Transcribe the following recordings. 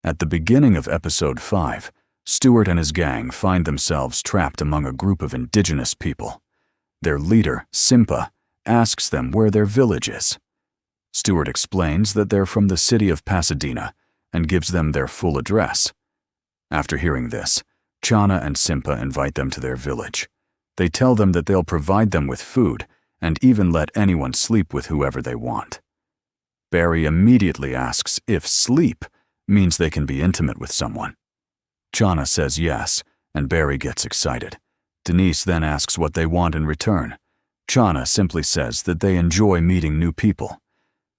At the beginning of episode 5, Stuart and his gang find themselves trapped among a group of indigenous people. Their leader, Simpa, asks them where their village is. Stuart explains that they're from the city of Pasadena and gives them their full address. After hearing this, Chana and Simpa invite them to their village. They tell them that they'll provide them with food and even let anyone sleep with whoever they want. Barry immediately asks if sleep means they can be intimate with someone. Chana says yes, and Barry gets excited. Denise then asks what they want in return. Chana simply says that they enjoy meeting new people.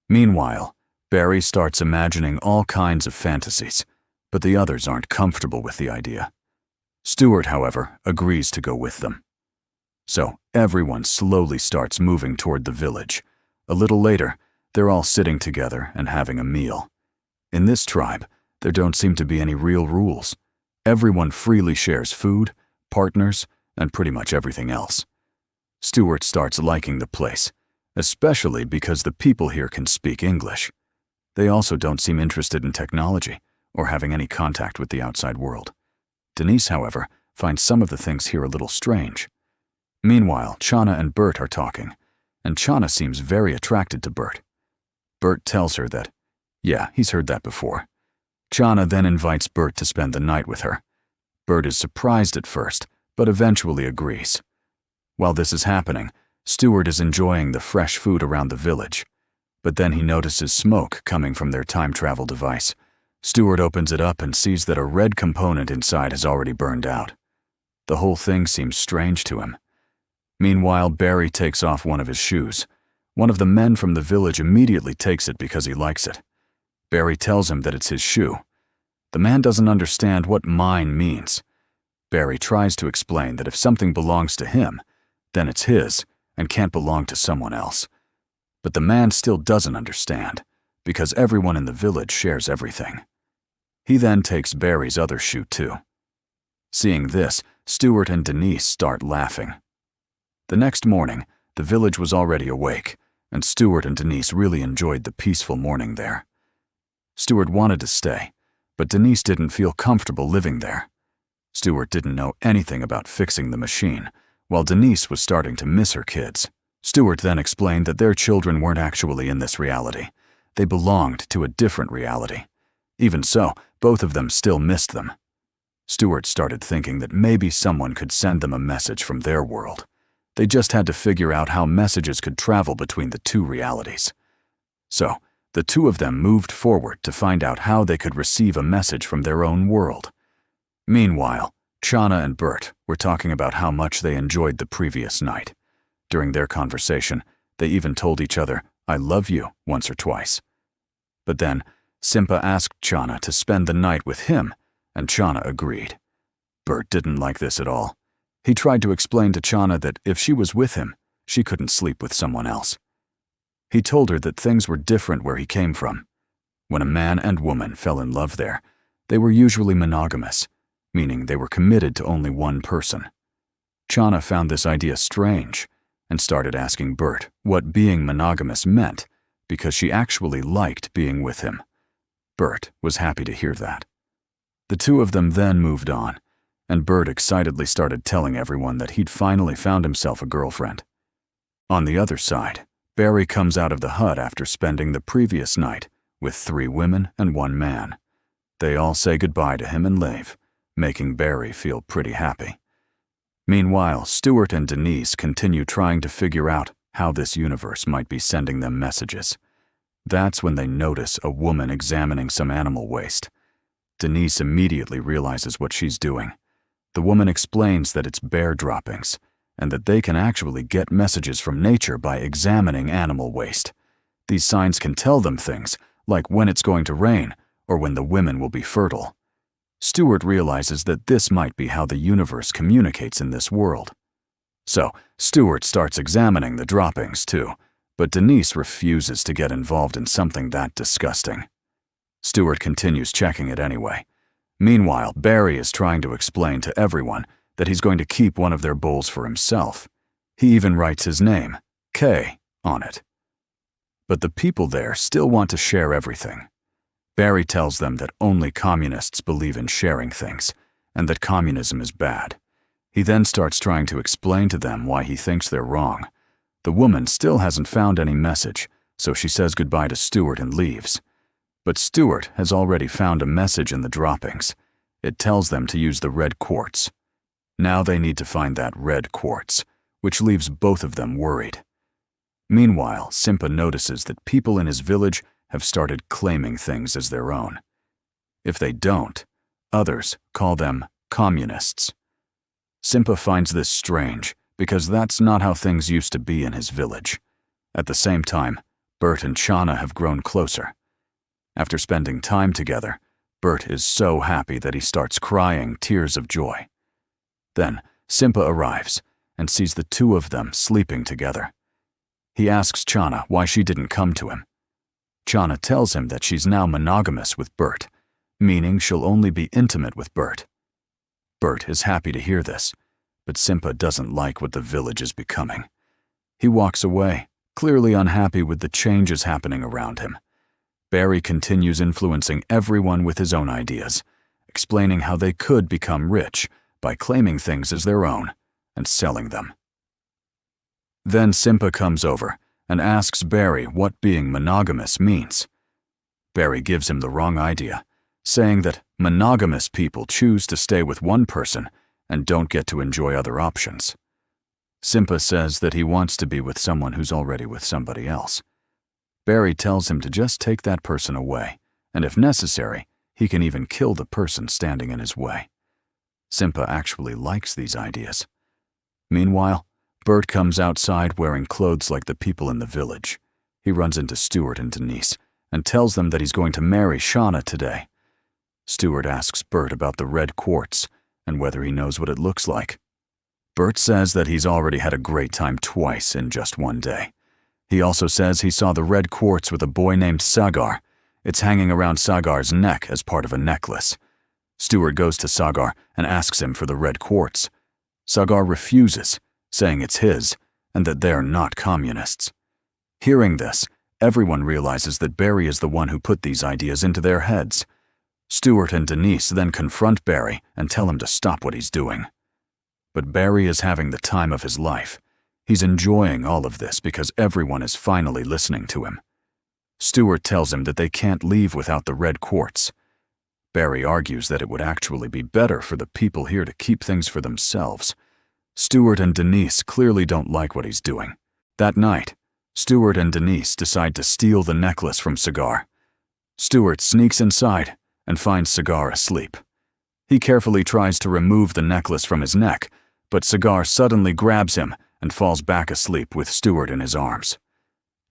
Meanwhile, Barry starts imagining all kinds of fantasies, but the others aren't comfortable with the idea. Stuart, however, agrees to go with them. So everyone slowly starts moving toward the village. A little later, they're all sitting together and having a meal. In this tribe, there don't seem to be any real rules. Everyone freely shares food, partners, and pretty much everything else. Stuart starts liking the place, especially because the people here can speak English. They also don't seem interested in technology or having any contact with the outside world. Denise, however, finds some of the things here a little strange. Meanwhile, Chana and Bert are talking, and Chana seems very attracted to Bert. Bert tells her that, yeah, he's heard that before. Chana then invites Bert to spend the night with her. Bert is surprised at first, but eventually agrees. While this is happening, Stuart is enjoying the fresh food around the village. But then he notices smoke coming from their time travel device. Stuart opens it up and sees that a red component inside has already burned out. The whole thing seems strange to him. Meanwhile, Barry takes off one of his shoes. One of the men from the village immediately takes it because he likes it. Barry tells him that it's his shoe. The man doesn't understand what mine means. Barry tries to explain that if something belongs to him, then it's his and can't belong to someone else. But the man still doesn't understand, because everyone in the village shares everything. He then takes Barry's other shoe too. Seeing this, Stuart and Denise start laughing. The next morning, the village was already awake, and Stuart and Denise really enjoyed the peaceful morning there. Stuart wanted to stay, but Denise didn't feel comfortable living there. Stuart didn't know anything about fixing the machine, while Denise was starting to miss her kids. Stuart then explained that their children weren't actually in this reality. They belonged to a different reality. Even so, both of them still missed them. Stuart started thinking that maybe someone could send them a message from their world. They just had to figure out how messages could travel between the two realities. So, the two of them moved forward to find out how they could receive a message from their own world. Meanwhile, Chana and Bert were talking about how much they enjoyed the previous night. During their conversation, they even told each other, "I love you," once or twice. But then, Simpa asked Chana to spend the night with him, and Chana agreed. Bert didn't like this at all. He tried to explain to Chana that if she was with him, she couldn't sleep with someone else. He told her that things were different where he came from. When a man and woman fell in love there, they were usually monogamous, meaning they were committed to only one person. Chana found this idea strange and started asking Bert what being monogamous meant, because she actually liked being with him. Bert was happy to hear that. The two of them then moved on, and Bert excitedly started telling everyone that he'd finally found himself a girlfriend. On the other side, Barry comes out of the hut after spending the previous night with 3 women and 1 man. They all say goodbye to him and leave, making Barry feel pretty happy. Meanwhile, Stuart and Denise continue trying to figure out how this universe might be sending them messages. That's when they notice a woman examining some animal waste. Denise immediately realizes what she's doing. The woman explains that it's bear droppings, and that they can actually get messages from nature by examining animal waste. These signs can tell them things, like when it's going to rain or when the women will be fertile. Stuart realizes that this might be how the universe communicates in this world. So, Stuart starts examining the droppings too, but Denise refuses to get involved in something that disgusting. Stuart continues checking it anyway. Meanwhile, Barry is trying to explain to everyone that he's going to keep one of their bowls for himself. He even writes his name, K, on it. But the people there still want to share everything. Barry tells them that only communists believe in sharing things, and that communism is bad. He then starts trying to explain to them why he thinks they're wrong. The woman still hasn't found any message, so she says goodbye to Stuart and leaves. But Stuart has already found a message in the droppings. It tells them to use the red quartz. Now they need to find that red quartz, which leaves both of them worried. Meanwhile, Simpa notices that people in his village have started claiming things as their own. If they don't, others call them communists. Simpa finds this strange because that's not how things used to be in his village. At the same time, Bert and Chana have grown closer. After spending time together, Bert is so happy that he starts crying tears of joy. Then, Simpa arrives and sees the two of them sleeping together. He asks Chana why she didn't come to him. Chana tells him that she's now monogamous with Bert, meaning she'll only be intimate with Bert. Bert is happy to hear this, but Simpa doesn't like what the village is becoming. He walks away, clearly unhappy with the changes happening around him. Barry continues influencing everyone with his own ideas, explaining how they could become rich by claiming things as their own and selling them. Then Simpa comes over and asks Barry what being monogamous means. Barry gives him the wrong idea, saying that monogamous people choose to stay with one person and don't get to enjoy other options. Simpa says that he wants to be with someone who's already with somebody else. Barry tells him to just take that person away, and if necessary, he can even kill the person standing in his way. Simpa actually likes these ideas. Meanwhile, Bert comes outside wearing clothes like the people in the village. He runs into Stuart and Denise and tells them that he's going to marry Chana today. Stuart asks Bert about the red quartz and whether he knows what it looks like. Bert says that he's already had a great time twice in just one day. He also says he saw the red quartz with a boy named Sagar. It's hanging around Sagar's neck as part of a necklace. Stuart goes to Sagar and asks him for the red quartz. Sagar refuses, saying it's his and that they're not communists. Hearing this, everyone realizes that Barry is the one who put these ideas into their heads. Stuart and Denise then confront Barry and tell him to stop what he's doing. But Barry is having the time of his life. He's enjoying all of this because everyone is finally listening to him. Stuart tells him that they can't leave without the red quartz. Barry argues that it would actually be better for the people here to keep things for themselves. Stuart and Denise clearly don't like what he's doing. That night, Stuart and Denise decide to steal the necklace from Sagar. Stuart sneaks inside and finds Sagar asleep. He carefully tries to remove the necklace from his neck, but Sagar suddenly grabs him and falls back asleep with Stuart in his arms.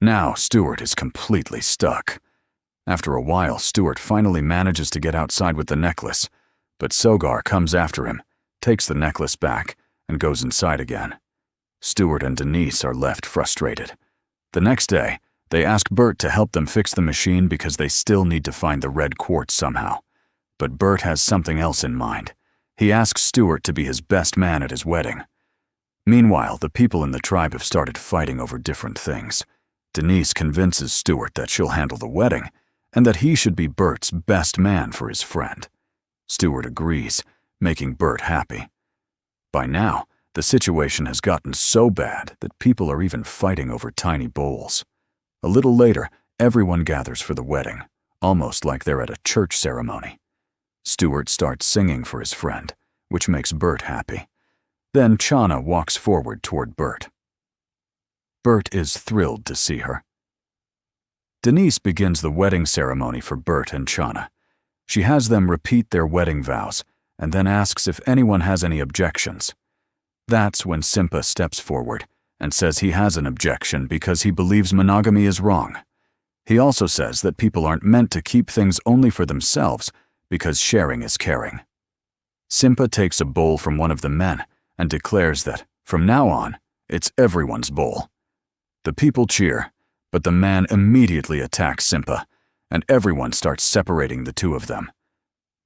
Now Stuart is completely stuck. After a while, Stuart finally manages to get outside with the necklace, but Sagar comes after him, takes the necklace back, and goes inside again. Stuart and Denise are left frustrated. The next day, they ask Bert to help them fix the machine because they still need to find the red quartz somehow. But Bert has something else in mind. He asks Stuart to be his best man at his wedding. Meanwhile, the people in the tribe have started fighting over different things. Denise convinces Stuart that she'll handle the wedding and that he should be Bert's best man for his friend. Stuart agrees, making Bert happy. By now, the situation has gotten so bad that people are even fighting over tiny bowls. A little later, everyone gathers for the wedding, almost like they're at a church ceremony. Stuart starts singing for his friend, which makes Bert happy. Then Chana walks forward toward Bert. Bert is thrilled to see her. Denise begins the wedding ceremony for Bert and Chana. She has them repeat their wedding vows and then asks if anyone has any objections. That's when Simpa steps forward and says he has an objection because he believes monogamy is wrong. He also says that people aren't meant to keep things only for themselves because sharing is caring. Simpa takes a bowl from one of the men and declares that, from now on, it's everyone's bowl. The people cheer, but the man immediately attacks Simpa, and everyone starts separating the two of them.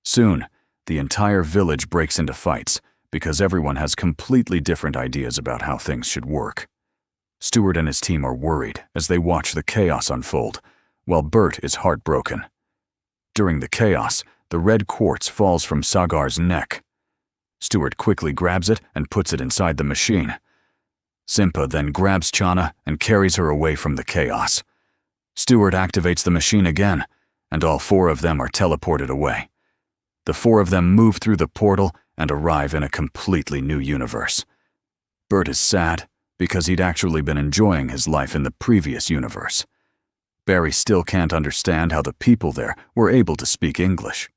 Soon, the entire village breaks into fights because everyone has completely different ideas about how things should work. Stuart and his team are worried as they watch the chaos unfold, while Bert is heartbroken. During the chaos, the red quartz falls from Sagar's neck. Stuart quickly grabs it and puts it inside the machine. Simpa then grabs Chana and carries her away from the chaos. Stuart activates the machine again, and all 4 of them are teleported away. The 4 of them move through the portal and arrive in a completely new universe. Bert is sad because he'd actually been enjoying his life in the previous universe. Barry still can't understand how the people there were able to speak English.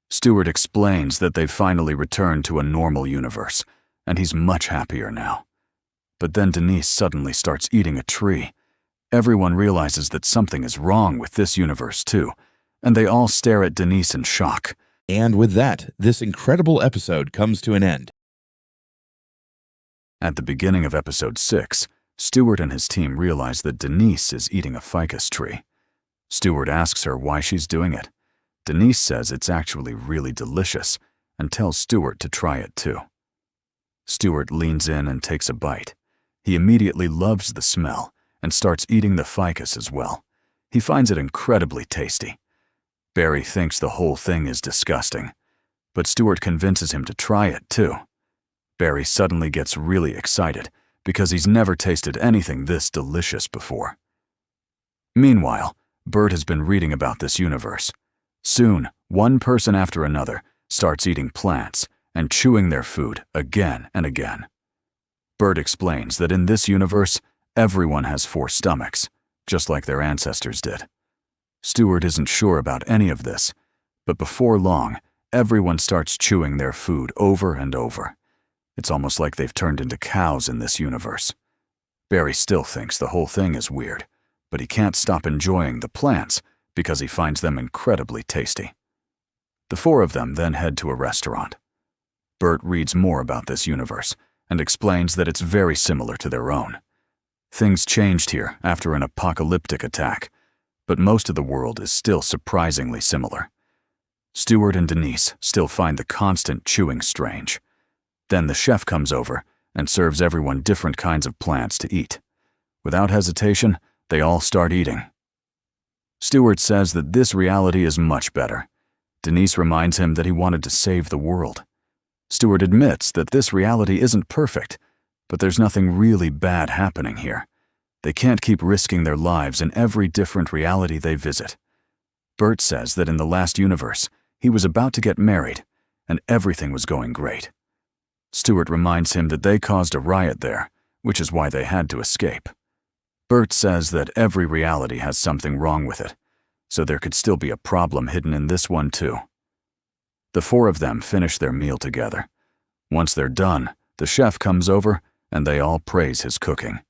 Stuart explains that they've finally returned to a normal universe, and he's much happier now. But then Denise suddenly starts eating a tree. Everyone realizes that something is wrong with this universe too, and they all stare at Denise in shock. And with that, this incredible episode comes to an end. At the beginning of episode 6, Stuart and his team realize that Denise is eating a ficus tree. Stuart asks her why she's doing it. Denise says it's actually really delicious and tells Stuart to try it too. Stuart leans in and takes a bite. He immediately loves the smell and starts eating the ficus as well. He finds it incredibly tasty. Barry thinks the whole thing is disgusting, but Stuart convinces him to try it too. Barry suddenly gets really excited because he's never tasted anything this delicious before. Meanwhile, Bert has been reading about this universe. Soon, one person after another starts eating plants and chewing their food again and again. Bert explains that in this universe, everyone has 4 stomachs, just like their ancestors did. Stuart isn't sure about any of this, but before long, everyone starts chewing their food over and over. It's almost like they've turned into cows in this universe. Barry still thinks the whole thing is weird, but he can't stop enjoying the plants because he finds them incredibly tasty. The 4 of them then head to a restaurant. Bert reads more about this universe and explains that it's very similar to their own. Things changed here after an apocalyptic attack, but most of the world is still surprisingly similar. Stuart and Denise still find the constant chewing strange. Then the chef comes over and serves everyone different kinds of plants to eat. Without hesitation, they all start eating. Stuart says that this reality is much better. Denise reminds him that he wanted to save the world. Stuart admits that this reality isn't perfect, but there's nothing really bad happening here. They can't keep risking their lives in every different reality they visit. Bert says that in the last universe, he was about to get married, and everything was going great. Stuart reminds him that they caused a riot there, which is why they had to escape. Bert says that every reality has something wrong with it, so there could still be a problem hidden in this one too. The 4 of them finish their meal together. Once they're done, the chef comes over and they all praise his cooking.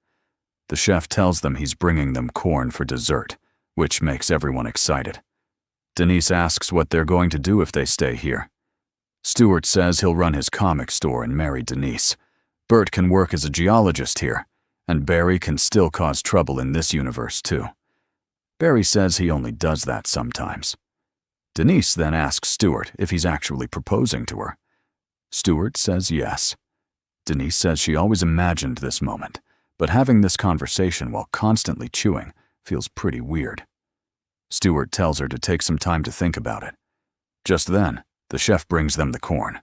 The chef tells them he's bringing them corn for dessert, which makes everyone excited. Denise asks what they're going to do if they stay here. Stuart says he'll run his comic store and marry Denise. Bert can work as a geologist here, and Barry can still cause trouble in this universe too. Barry says he only does that sometimes. Denise then asks Stuart if he's actually proposing to her. Stuart says yes. Denise says she always imagined this moment, but having this conversation while constantly chewing feels pretty weird. Stuart tells her to take some time to think about it. Just then, the chef brings them the corn.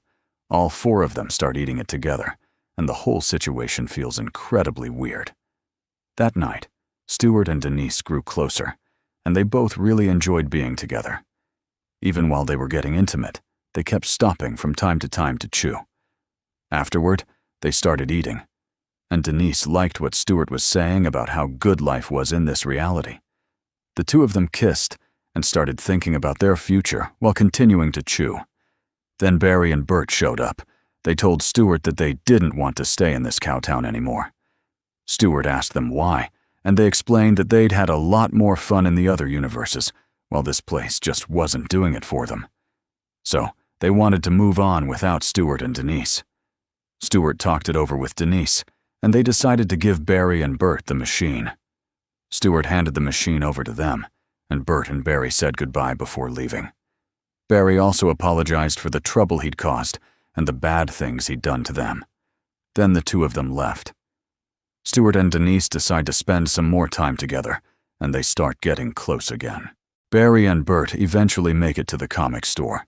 All 4 of them start eating it together, and the whole situation feels incredibly weird. That night, Stuart and Denise grew closer, and they both really enjoyed being together. Even while they were getting intimate, they kept stopping from time to chew. Afterward, they started eating, and Denise liked what Stuart was saying about how good life was in this reality. The 2 of them kissed and started thinking about their future while continuing to chew. Then Barry and Bert showed up. They told Stuart that they didn't want to stay in this cowtown anymore. Stuart asked them why, and they explained that they'd had a lot more fun in the other universes, while this place just wasn't doing it for them. So, they wanted to move on without Stuart and Denise. Stuart talked it over with Denise, and they decided to give Barry and Bert the machine. Stuart handed the machine over to them, and Bert and Barry said goodbye before leaving. Barry also apologized for the trouble he'd caused and the bad things he'd done to them. Then the 2 of them left. Stuart and Denise decide to spend some more time together, and they start getting close again. Barry and Bert eventually make it to the comic store.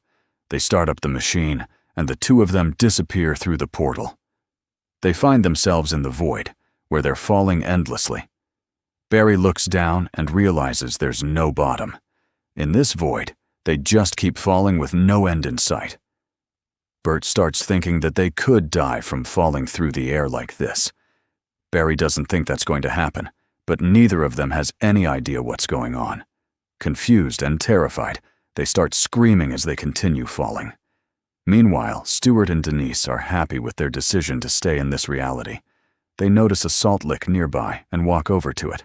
They start up the machine, and the two of them disappear through the portal. They find themselves in the void, where they're falling endlessly. Barry looks down and realizes there's no bottom. In this void, they just keep falling with no end in sight. Bert starts thinking that they could die from falling through the air like this. Barry doesn't think that's going to happen, but neither of them has any idea what's going on. Confused and terrified, they start screaming as they continue falling. Meanwhile, Stuart and Denise are happy with their decision to stay in this reality. They notice a salt lick nearby and walk over to it.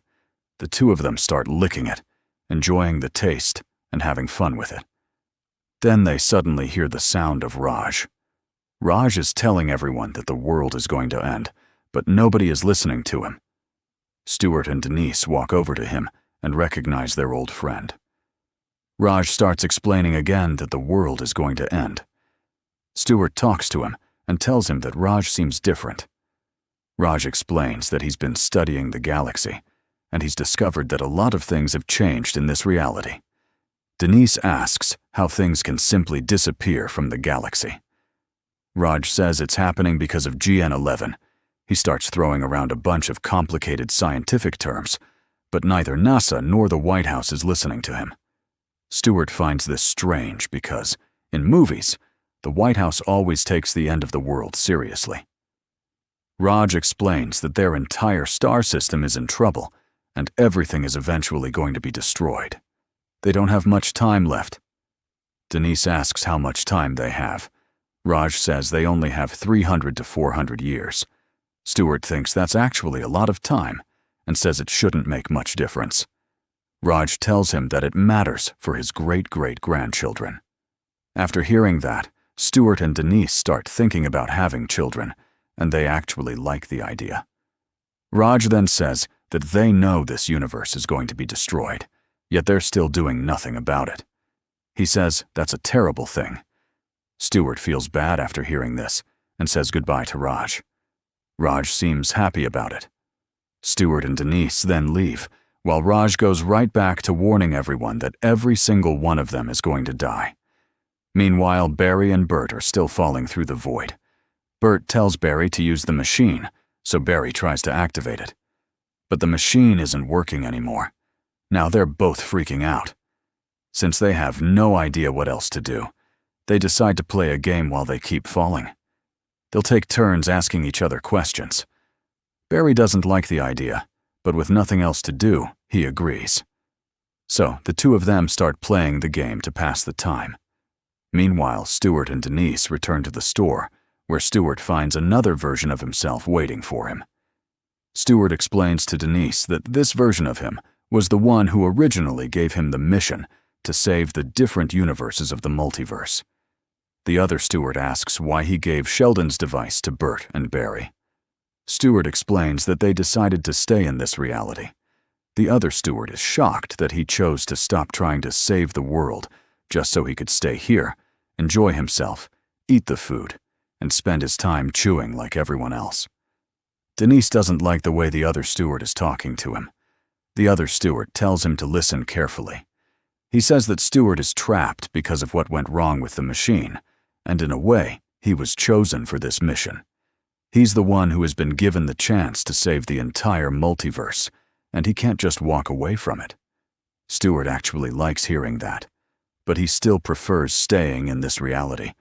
The two of them start licking it, enjoying the taste and having fun with it. Then they suddenly hear the sound of Raj. Raj is telling everyone that the world is going to end, but nobody is listening to him. Stuart and Denise walk over to him and recognize their old friend. Raj starts explaining again that the world is going to end. Stuart talks to him and tells him that Raj seems different. Raj explains that he's been studying the galaxy, and he's discovered that a lot of things have changed in this reality. Denise asks how things can simply disappear from the galaxy. Raj says it's happening because of GN11. He starts throwing around a bunch of complicated scientific terms, but neither NASA nor the White House is listening to him. Stuart finds this strange because, in movies, the White House always takes the end of the world seriously. Raj explains that their entire star system is in trouble, and everything is eventually going to be destroyed. They don't have much time left. Denise asks how much time they have. Raj says they only have 300 to 400 years. Stuart thinks that's actually a lot of time, and says it shouldn't make much difference. Raj tells him that it matters for his great-great-grandchildren. After hearing that, Stuart and Denise start thinking about having children, and they actually like the idea. Raj then says that they know this universe is going to be destroyed, yet they're still doing nothing about it. He says that's a terrible thing. Stuart feels bad after hearing this and says goodbye to Raj. Raj seems happy about it. Stuart and Denise then leave, while Raj goes right back to warning everyone that every single one of them is going to die. Meanwhile, Barry and Bert are still falling through the void. Bert tells Barry to use the machine, so Barry tries to activate it. But the machine isn't working anymore. Now they're both freaking out. Since they have no idea what else to do, they decide to play a game while they keep falling. They'll take turns asking each other questions. Barry doesn't like the idea, but with nothing else to do, he agrees. So the two of them start playing the game to pass the time. Meanwhile, Stuart and Denise return to the store, where Stuart finds another version of himself waiting for him. Stuart explains to Denise that this version of him was the one who originally gave him the mission to save the different universes of the multiverse. The other Stuart asks why he gave Sheldon's device to Bert and Barry. Stuart explains that they decided to stay in this reality. The other Stuart is shocked that he chose to stop trying to save the world just so he could stay here, enjoy himself, eat the food, and spend his time chewing like everyone else. Denise doesn't like the way the other Stuart is talking to him. The other Stuart tells him to listen carefully. He says that Stuart is trapped because of what went wrong with the machine, and in a way, he was chosen for this mission. He's the one who has been given the chance to save the entire multiverse, and he can't just walk away from it. Stuart actually likes hearing that, but he still prefers staying in this reality.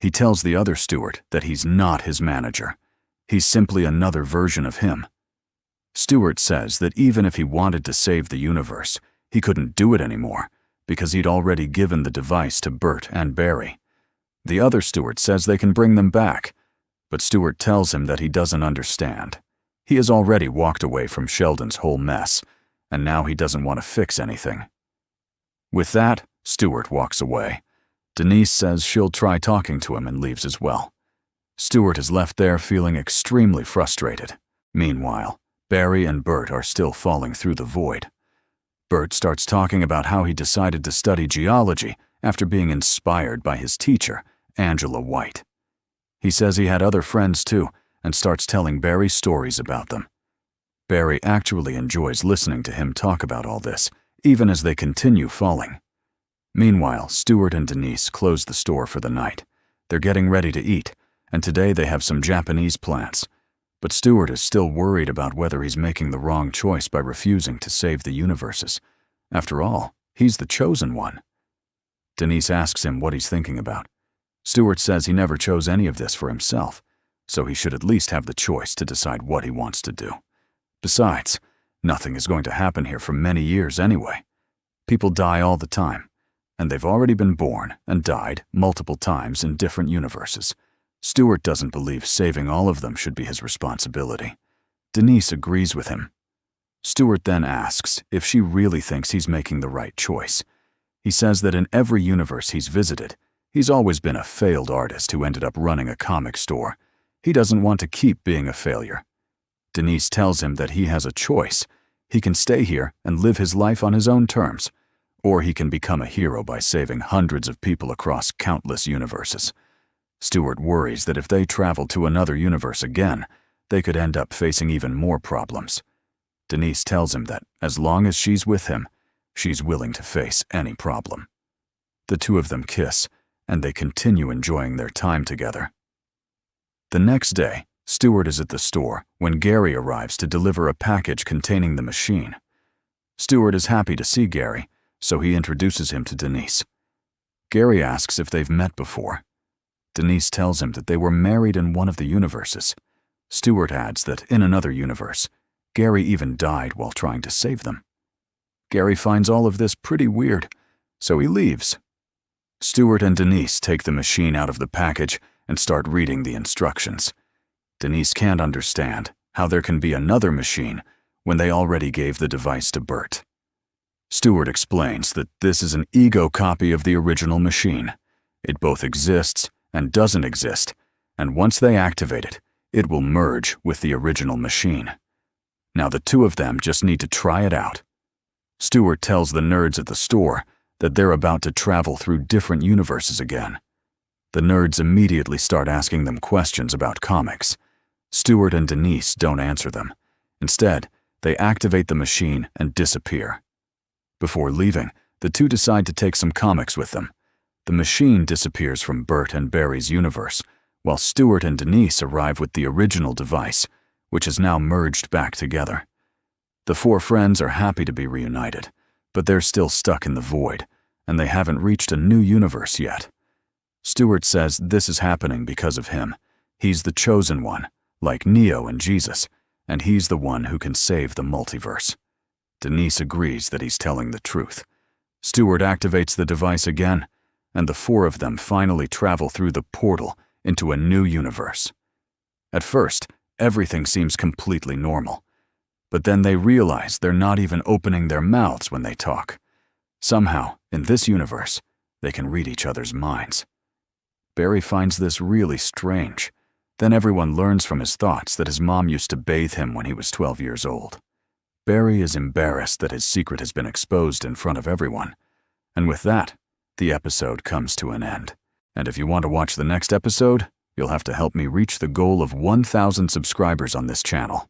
He tells the other Stuart that he's not his manager. He's simply another version of him. Stuart says that even if he wanted to save the universe, he couldn't do it anymore because he'd already given the device to Bert and Barry. The other Stuart says they can bring them back, but Stuart tells him that he doesn't understand. He has already walked away from Sheldon's whole mess, and now he doesn't want to fix anything. With that, Stuart walks away. Denise says she'll try talking to him and leaves as well. Stuart is left there feeling extremely frustrated. Meanwhile, Barry and Bert are still falling through the void. Bert starts talking about how he decided to study geology after being inspired by his teacher, Angela White. He says he had other friends too, and starts telling Barry stories about them. Barry actually enjoys listening to him talk about all this, even as they continue falling. Meanwhile, Stuart and Denise close the store for the night. They're getting ready to eat, and today they have some Japanese plants. But Stuart is still worried about whether he's making the wrong choice by refusing to save the universes. After all, he's the chosen one. Denise asks him what he's thinking about. Stuart says he never chose any of this for himself, so he should at least have the choice to decide what he wants to do. Besides, nothing is going to happen here for many years anyway. People die all the time, and they've already been born and died multiple times in different universes. Stuart doesn't believe saving all of them should be his responsibility. Denise agrees with him. Stuart then asks if she really thinks he's making the right choice. He says that in every universe he's visited, he's always been a failed artist who ended up running a comic store. He doesn't want to keep being a failure. Denise tells him that he has a choice. He can stay here and live his life on his own terms, or he can become a hero by saving hundreds of people across countless universes. Stuart worries that if they travel to another universe again, they could end up facing even more problems. Denise tells him that as long as she's with him, she's willing to face any problem. The two of them kiss, and they continue enjoying their time together. The next day, Stuart is at the store when Gary arrives to deliver a package containing the machine. Stuart is happy to see Gary, so he introduces him to Denise. Gary asks if they've met before. Denise tells him that they were married in one of the universes. Stuart adds that in another universe, Gary even died while trying to save them. Gary finds all of this pretty weird, so he leaves. Stuart and Denise take the machine out of the package and start reading the instructions. Denise can't understand how there can be another machine when they already gave the device to Bert. Stuart explains that this is an ego copy of the original machine. It both exists and doesn't exist, and once they activate it, it will merge with the original machine. Now the two of them just need to try it out. Stuart tells the nerds at the store that they're about to travel through different universes again. The nerds immediately start asking them questions about comics. Stuart and Denise don't answer them. Instead, they activate the machine and disappear. Before leaving, the two decide to take some comics with them. The machine disappears from Bert and Barry's universe, while Stuart and Denise arrive with the original device, which is now merged back together. The four friends are happy to be reunited, but they're still stuck in the void, and they haven't reached a new universe yet. Stuart says this is happening because of him. He's the chosen one, like Neo and Jesus, and he's the one who can save the multiverse. Denise agrees that he's telling the truth. Stuart activates the device again, and the four of them finally travel through the portal into a new universe. At first, everything seems completely normal, but then they realize they're not even opening their mouths when they talk. Somehow, in this universe, they can read each other's minds. Barry finds this really strange. Then everyone learns from his thoughts that his mom used to bathe him when he was 12 years old. Barry is embarrassed that his secret has been exposed in front of everyone. And with that, the episode comes to an end. And if you want to watch the next episode, you'll have to help me reach the goal of 1,000 subscribers on this channel.